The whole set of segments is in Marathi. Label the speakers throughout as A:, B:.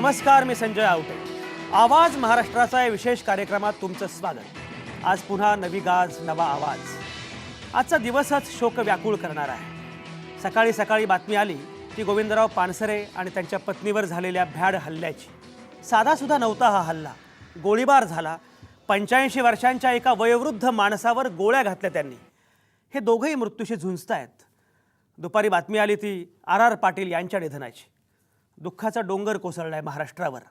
A: नमस्कार, मी संजय आवटे. आवाज महाराष्ट्राचा या विशेष कार्यक्रमात तुमचं स्वागत. आज पुन्हा नवी गाज, नवा आवाज. आजचा दिवसच शोक व्याकुळ करणार आहे. सकाळी सकाळी बातमी आली की गोविंदराव पानसरे आणि त्यांच्या पत्नीवर झालेल्या भ्याड हल्ल्याची. साधासुद्धा नव्हता हा हल्ला. गोळीबार झाला. 85 वर्षांच्या एका वयोवृद्ध माणसावर गोळ्या घातल्या त्यांनी. हे दोघंही मृत्यूशी झुंजतायत. दुपारी बातमी आली ती आर पाटील यांच्या निधनाची. दुःखाचा डोंगर कोसळलाय महाराष्ट्रावर.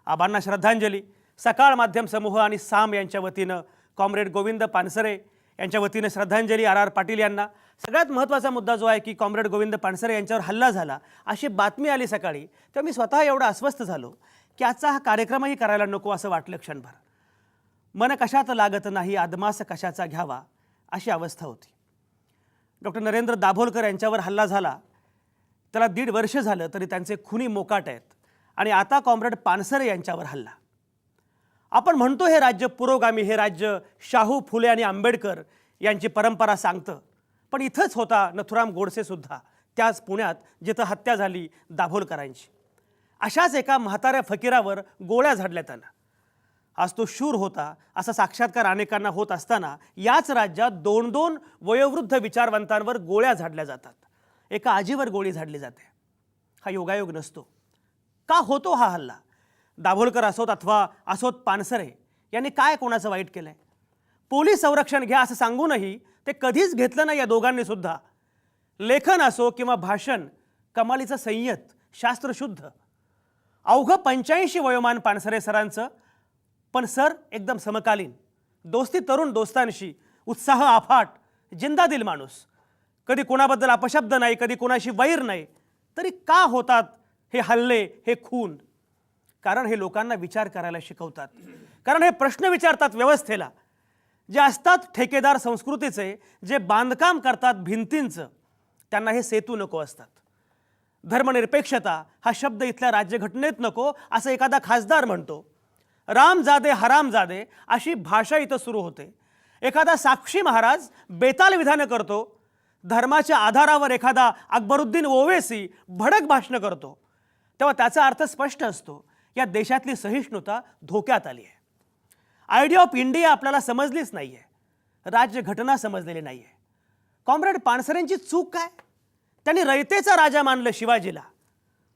A: आबांना श्रद्धांजली. सकाळ माध्यम समूह आणि साम यांच्या वतीनं कॉम्रेड गोविंद पानसरे यांच्या वतीनं श्रद्धांजली आर पाटील यांना. सगळ्यात महत्त्वाचा मुद्दा जो आहे की कॉम्रेड गोविंद पानसरे यांच्यावर हल्ला झाला अशी बातमी आली सकाळी, तेव्हा मी स्वतः एवढा अस्वस्थ झालो की आजचा हा कार्यक्रमही करायला नको असं वाटलं क्षणभर. मन कशात लागत नाही, आदमास कशाचा घ्यावा, अशी अवस्था होती. डॉक्टर नरेंद्र दाभोलकर यांच्यावर हल्ला झाला, त्याला 1.5 वर्ष झालं तरी त्यांचे खुनी मोकाट आहेत. आणि आता कॉम्रेड पानसरे यांच्यावर हल्ला. आपण म्हणतो हे राज्य पुरोगामी, हे राज्य शाहू, फुले आणि आंबेडकर यांची परंपरा सांगतं. पण इथंच होता नथुराम गोडसे सुद्धा, त्याच पुण्यात जिथं हत्या झाली दाभोलकरांची. अशाच एका म्हाताऱ्या फकीरावर गोळ्या झाडल्या त्यानं. आज तो शूर होता असा साक्षात्कार अनेकांना होत असताना याच राज्यात 2 वयोवृद्ध विचारवंतांवर गोळ्या झाडल्या जातात. एका आजीवर गोळी झाडली जाते. हा योगायोग नसतो. का होतो हा हल्ला? दाभोलकर असोत अथवा असोत पानसरे यांनी काय कोणाचं वाईट केलंय? पोलीस संरक्षण घ्या असं सांगूनही ते कधीच घेतलं नाही या दोघांनी सुद्धा. लेखन असो किंवा भाषण, कमालीचं संयत, शास्त्रशुद्ध. अवघं 85 वयोमान पानसरे सरांचं, पण सर एकदम समकालीन. दोस्ती तरुण दोस्तांशी, उत्साह अफाट, जिंदादिल माणूस. कधी कोणाबद्दल अपशब्द नाही, कधी कोणाशी वैर नाही. तरी का होतात हे हल्ले, हे खून? कारण हे लोकांना विचार करायला शिकवतात. कारण हे प्रश्न विचारतात व्यवस्थेला. जे असतात ठेकेदार संस्कृतीचे, जे बांधकाम करतात भिंतींचं, त्यांना हे सेतू नको असतात. धर्मनिरपेक्षता हा शब्द इथल्या राज्यघटनेत नको असं एखादा खासदार म्हणतो. रामजादे हरामजादे अशी भाषा इथं सुरू होते. एखादा साक्षी महाराज बेताल विधानं करतो. धर्माच्या आधारावर एखादा अकबरुद्दीन ओवेसी भडक भाषणं करतो. तेव्हा त्याचा अर्थ स्पष्ट असतो, या देशातली सहिष्णुता धोक्यात आली आहे. आयडिया ऑफ इंडिया आपल्याला समजलीच नाही आहे. राज्यघटना समजलेली नाही आहे. कॉम्रेड पानसरेंची चूक काय? त्यांनी रयतेचा राजा मानलं शिवाजीला.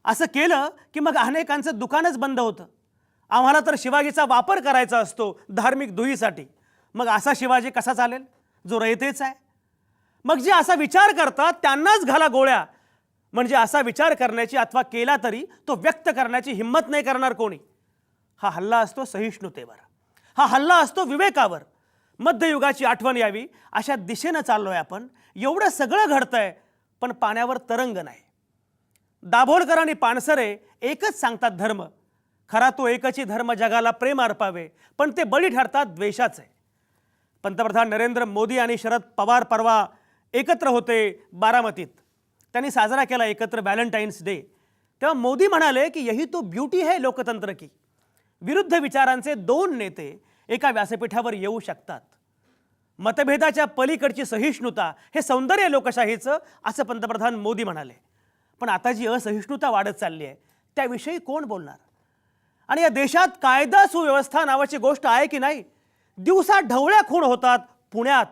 A: असं केलं की मग अनेकांचं दुकानच बंद होतं. आम्हाला तर शिवाजीचा वापर करायचा असतो धार्मिक दुहीसाठी. मग असा शिवाजी कसा चालेल जो रयतेचा आहे? मग जे असा विचार करतात त्यांनाच घाला गोळ्या. म्हणजे असा विचार करण्याची अथवा केला तरी तो व्यक्त करण्याची हिम्मत नाही करणार कोणी. हा हल्ला असतो सहिष्णुतेवर. हा हल्ला असतो विवेकावर. मध्ययुगाची आठवण यावी अशा दिशेनं चाललोय आपण. एवढं सगळं घडतंय पण पाण्यावर तरंग नाही. दाभोलकर आणि पानसरे एकच सांगतात धर्म. खरा तो एकची धर्म जगाला प्रेम अर्पावे, पण ते बळी ठरतात द्वेषाचे. पंतप्रधान नरेंद्र मोदी आणि शरद पवार परवा एकत्र होते बारामतीत. त्यांनी साजरा केला एकत्र व्हॅलेंटाईन्स डे. तेव्हा मोदी म्हणाले की यही तो ब्युटी है लोकतंत्र की. विरुद्ध विचारांचे 2 नेते एका व्यासपीठावर येऊ शकतात. मतभेदाच्या पलीकडची सहिष्णुता हे सौंदर्य लोकशाहीचं, असं पंतप्रधान मोदी म्हणाले. पण आता जी असहिष्णुता वाढत चालली आहे त्याविषयी कोण बोलणार? आणि या देशात कायदा सुव्यवस्था नावाची गोष्ट आहे की नाही? दिवसा ढवळ्या खूण होतात पुण्यात,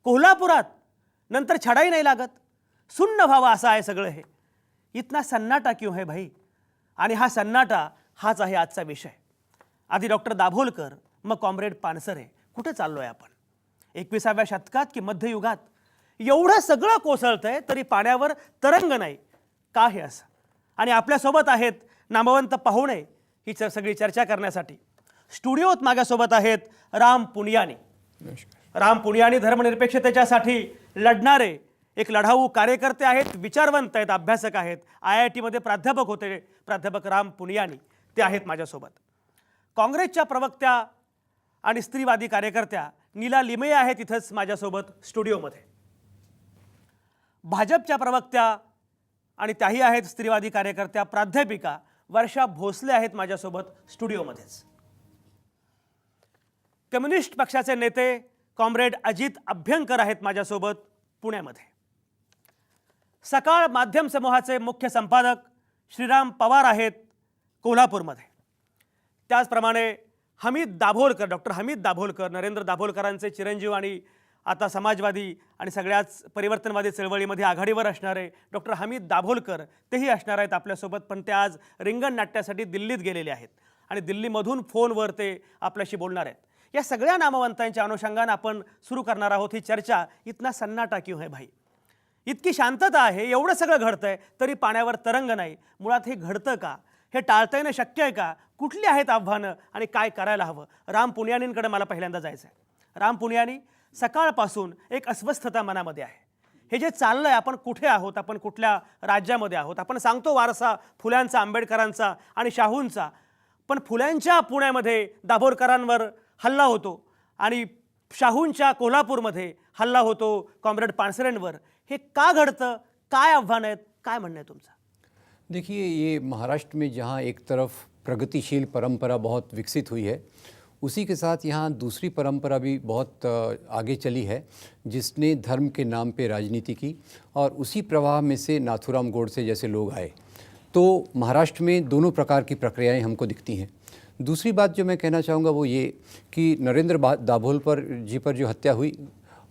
A: कोल्हापुरात. नंतर छडाई नाही लागत. सुन्न व्हावा असं आहे सगळं हे. इतना सन्नाटा क्यों है भाई? आणि हा सन्नाटा हाच आहे आजचा विषय. आधी डॉक्टर दाभोलकर, मग कॉम्रेड पानसरे. कुठे चाललोय आपण? 21व्या शतकात की मध्ययुगात? एवढं सगळं कोसळतंय तरी पाण्यावर तरंग नाही. का हे असं? आणि आपल्यासोबत आहेत नामवंत पाहुणे ही सगळी चर्चा करण्यासाठी. स्टुडिओत माझ्यासोबत आहेत राम पुनियानी. राम पुनियानी धर्मनिरपेक्षतेच्यासाठी लढणारे एक लढाऊ कार्यकर्ते आहेत, विचारवंत आहेत, अभ्यासक आहेत. IIT मध्ये प्राध्यापक होते प्राध्यापक राम पुनियानी. ते आहेत माझ्यासोबत. काँग्रेसच्या प्रवक्त्या आणि स्त्रीवादी कार्यकर्त्या नीला लिमये आहेत इथंच माझ्यासोबत स्टुडिओमध्ये. भाजपच्या प्रवक्त्या आणि त्याही आहेत स्त्रीवादी कार्यकर्त्या प्राध्यापिका वर्षा भोसले आहेत माझ्यासोबत स्टुडिओमध्येच. कम्युनिस्ट पक्षाचे नेते कॉम्रेड अजित अभ्यंकर आहेत माझ्यासोबत पुण्यामध्ये. सकाळ माध्यम समूहाचे मुख्य संपादक श्रीराम पवार आहेत कोल्हापूरमध्ये. त्याचप्रमाणे डॉक्टर हमीद दाभोलकर, नरेंद्र दाभोलकरांचे चिरंजीव आणि आता समाजवादी आणि सगळ्याच परिवर्तनवादी चळवळीमध्ये आघाडीवर असणारे डॉक्टर हमीद दाभोलकर तेही असणार आहेत आपल्यासोबत. पण ते आज रिंगण नाट्यासाठी दिल्लीत गेलेले आहेत आणि दिल्लीमधून फोनवर ते आपल्याशी बोलणार आहेत. या सगळ्या नामवंतांच्या अनुषंगानं आपण सुरू करणार आहोत ही चर्चा. इतना सन्नाटा क्यों है भाई? इतकी शांतता आहे, एवढं सगळं घडतंय तरी पाण्यावर तरंग नाही. मुळात हे घडतं का? हे टाळता येणं शक्य आहे का? कुठली आहेत आव्हानं आणि काय करायला हवं? राम पुनियानींकडे मला पहिल्यांदा जायचं आहे. राम पुनियानी, सकाळपासून एक अस्वस्थता मनामध्ये आहे. हे जे चाललंय, आपण कुठे आहोत, आपण कुठल्या राज्यामध्ये आहोत? आपण सांगतो वारसा फुल्यांचा, आंबेडकरांचा आणि शाहूंचा, पण फुल्यांच्या पुण्यामध्ये दाभोलकरांवर हल्ला होतो आणि शाहूंच्या कोल्हापूरमध्ये हल्ला होतो कॉम्रेड पानसरेंवर. हे का घडतं? काय आव्हान आहेत? काय म्हणणं आहे तुमचं?
B: देखिए, ये महाराष्ट्र में जहाँ एक तरफ प्रगतिशील परंपरा बहुत विकसित हुई है, उसी के साथ यहाँ दूसरी परंपरा भी बहुत आगे चली है, जिसने धर्म के नाम पे राजनीति की, और उसी प्रवाह में से नाथूराम गोडसे जैसे लोग आए. तो महाराष्ट्र में दोनों प्रकार की प्रक्रियाएं हमको दिखती हैं. दूसरी बात जो मैं कहना चाहूँगा वो ये कि नरेंद्र दाभोलकर जी पर जो हत्या हुई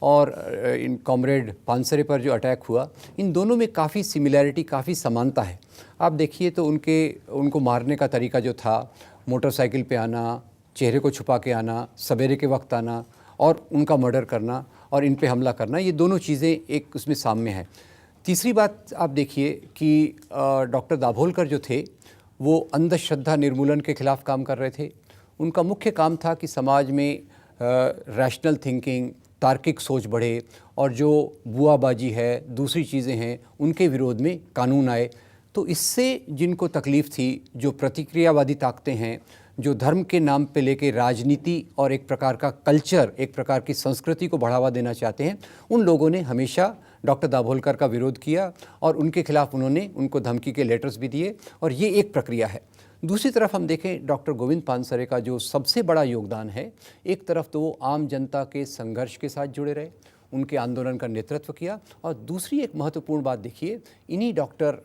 B: और इन कॉमरेड पानसरे पर जो अटैक हुआ, इन दोनों में काफ़ी सिमिलैरिटी, काफ़ी समानता है. आप देखिए तो उनको मारने का तरीका जो था, मोटरसाइकिल पे आना, चेहरे को छुपा के आना, सवेरे के वक्त आना और उनका मर्डर करना और इन पे हमला करना, ये दोनों चीज़ें एक उसमें साम्य है. तीसरी बात आप देखिए कि डॉक्टर दाभोलकर जो थे वो अंधश्रद्धा निर्मूलन के खिलाफ काम कर रहे थे. उनका मुख्य काम था कि समाज में रैशनल थिंकिंग, तार्किक सोच बढ़े और जो बुआबाजी है, दूसरी चीज़ें हैं, उनके विरोध में कानून आए. तो इससे जिनको तकलीफ़ थी, जो प्रतिक्रियावादी ताकतें हैं, जो धर्म के नाम पे लेके राजनीति और एक प्रकार का कल्चर, एक प्रकार की संस्कृति को बढ़ावा देना चाहते हैं, उन लोगों ने हमेशा डॉक्टर दाभोलकर का विरोध किया और उनके खिलाफ उनको धमकी के लेटर्स भी दिए, और ये एक प्रक्रिया है. दूसरी तरफ हम देखें डॉक्टर गोविंद पानसरे का जो सबसे बड़ा योगदान है, एक तरफ तो वो आम जनता के संघर्ष के साथ जुड़े रहे, उनके आंदोलन का नेतृत्व किया, और दूसरी एक महत्वपूर्ण बात देखिए, इन्हीं डॉक्टर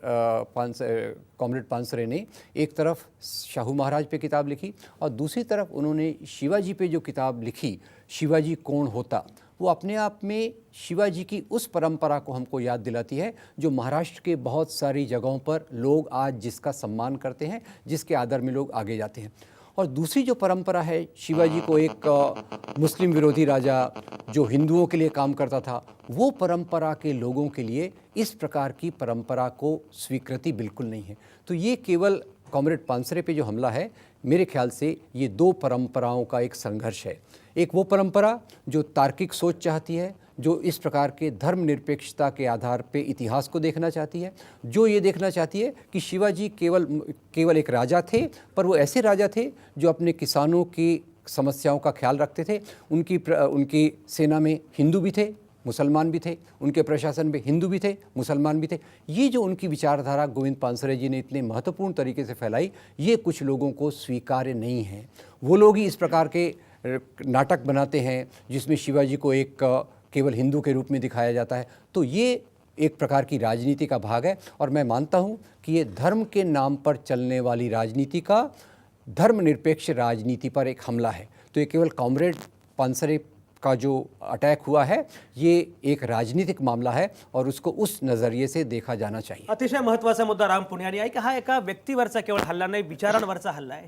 B: कॉमरेड पानसरे ने एक तरफ शाहू महाराज पे किताब लिखी और दूसरी तरफ उन्होंने शिवाजी पे जो किताब लिखी, शिवाजी कौन होता, वो अपने आप में शिवाजी की उस परंपरा को हमको याद दिलाती है जो महाराष्ट्र के बहुत सारी जगहों पर लोग आज जिसका सम्मान करते हैं, जिसके आदर में लोग आगे जाते हैं. और दूसरी जो परंपरा है, शिवाजी को एक मुस्लिम विरोधी राजा जो हिंदुओं के लिए काम करता था, वो परंपरा के लोगों के लिए इस प्रकार की परंपरा को स्वीकृति बिल्कुल नहीं है. तो ये केवल कॉमरेड पानसरे पे जो हमला है, मेरे ख्याल से ये दो परंपराओं का एक संघर्ष है. एक वो परंपरा जो तार्किक सोच चाहती है, जो इस प्रकार के धर्मनिरपेक्षता के आधार पे इतिहास को देखना चाहती है, जो ये देखना चाहती है कि शिवाजी केवल एक राजा थे, पर वो ऐसे राजा थे जो अपने किसानों की समस्याओं का ख्याल रखते थे. उनकी सेना में हिंदू भी थे, मुसलमान भी थे, उनके प्रशासन में हिंदू भी थे, मुसलमान भी थे. ये जो उनकी विचारधारा गोविंद पानसरे जी ने इतने महत्वपूर्ण तरीके से फैलाई, ये कुछ लोगों को स्वीकार्य नहीं है. वो लोग ही इस प्रकार के नाटक बनाते हैं जिसमें शिवाजी को एक केवल हिंदू के रूप में दिखाया जाता है. तो ये एक प्रकार की राजनीति का भाग है, और मैं मानता हूँ कि ये धर्म के नाम पर चलने वाली राजनीति का धर्मनिरपेक्ष राजनीति पर एक हमला है. तो ये केवल कॉमरेड पानसरे का जो अटैक हुआ है, ये एक राजनीतिक मामला है और उसको उस नज़रिए से देखा जाना चाहिए.
A: अतिशय महत्त्वाचा मुद्दा राम पुनियानी आहे की हा एका व्यक्तीवरचा केवळ हल्ला नाही, विचारांवरचा हल्ला आहे.